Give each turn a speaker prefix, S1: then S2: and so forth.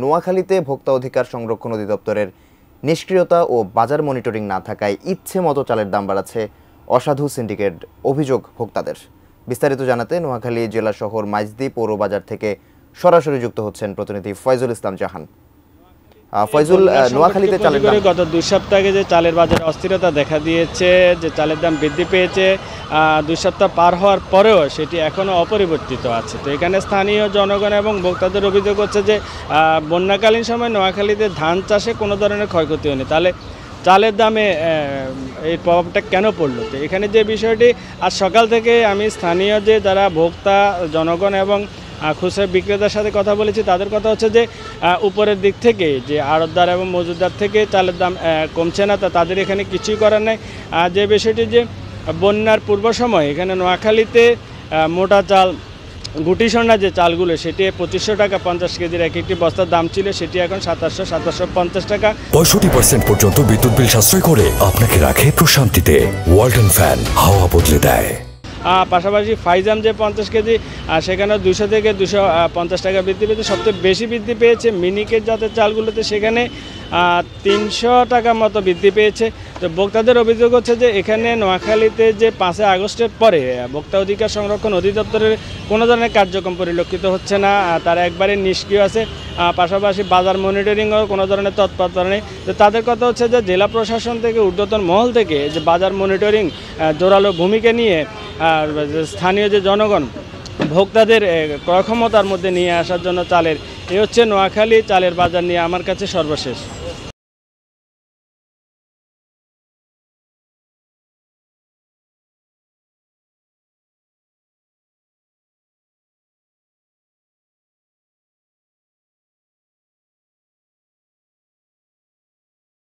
S1: নোয়াখালীতে ভোক্তা অধিকার সংরক্ষণ অধিদপ্তরের নিষ্ক্রিয়তা ও বাজার মনিটরিং না থাকায় ইচ্ছে মতো চালের দাম বাড়াচ্ছে অসাধু সিন্ডিকেট অভিযোগ ভোক্তাদের। বিস্তারিত জানাতে নোয়াখালী জেলা শহর মাইজদি পৌর বাজার থেকে সরাসরি যুক্ত হচ্ছেন প্রতিনিধি ফয়জুল ইসলাম জাহান। ফয়জুল, নোয়াখালীতে চালের দাম
S2: গত 2 সপ্তাহ আগে যে চালের বাজারে অস্থিরতা দেখা দিয়েছে, যে চালের দাম বৃদ্ধি পেয়েছে, 2 সপ্তাহ পার হওয়ার পরেও সেটি এখনও অপরিবর্তিত আছে। তো এখানে স্থানীয় জনগণ এবং ভোক্তাদের অভিযোগ হচ্ছে যে বন্যাকালীন সময় নোয়াখালীতে ধান চাষে কোনো ধরনের ক্ষয়ক্ষতি হয়নি, তাহলে চালের দামে এই প্রভাবটা কেন পড়লো? তো এখানে যে বিষয়টি আজ সকাল থেকে আমি স্থানীয় যে যারা ভোক্তা জনগণ এবং খুচরা বিক্রেতার সাথে কথা বলেছি, তাদের কথা হচ্ছে যে উপরের দিক থেকে যে আড়তদার এবং মজুদার থেকে চালের দাম কমছে না, তা তাদের এখানে কিছুই করার নাই। যে বিষয়টি যে বন্যার পূর্ব সময় এখানে নোয়াখালীতে মোটা চাল গুটি সোনা যে চালগুলো সেটি 2500 টাকা 50 কেজির একটি বস্তার দাম ছিল, সেটি এখন 2750 টাকা।
S3: 65% পর্যন্ত বিদ্যুৎ বিল সাশ্রয় করে আপনাকে রাখে প্রশান্তিতে। ওয়ালটন ফ্যান হাওয়া বদলে দেয়।
S2: পাশাপাশি ফাইজাম যে 50 কেজি সেখানে 200 থেকে 250 টাকা বৃদ্ধি পেয়েছে। সবচেয়ে বেশি বৃদ্ধি পেয়েছে মিনিকেট জাতের চালগুলোতে, সেখানে 300 টাকা মতো বৃদ্ধি পেয়েছে। তো ভোক্তাদের অভিযোগ হচ্ছে যে এখানে নোয়াখালীতে যে 5 আগস্টের পরে ভোক্তা অধিকার সংরক্ষণ অধিদপ্তরের কোনো ধরনের কার্যক্রম পরিলক্ষিত হচ্ছে না, তারা একবারে নিষ্ক্রিয় আছে। পাশাপাশি বাজার মনিটরিংও কোনো ধরনের তৎপরতা নেই। তো তাদের কথা হচ্ছে যে জেলা প্রশাসন থেকে ঊর্ধ্বতন মহল থেকে যে বাজার মনিটরিং জোরালো ভূমিকা নিয়ে স্থানীয় যে জনগণ ভোক্তাদের ক্রয় ক্ষমতার মধ্যে নিয়ে আসার জন্য চালের, এ হচ্ছে নোয়াখালী চালের বাজার নিয়ে আমার কাছে সর্বশেষ।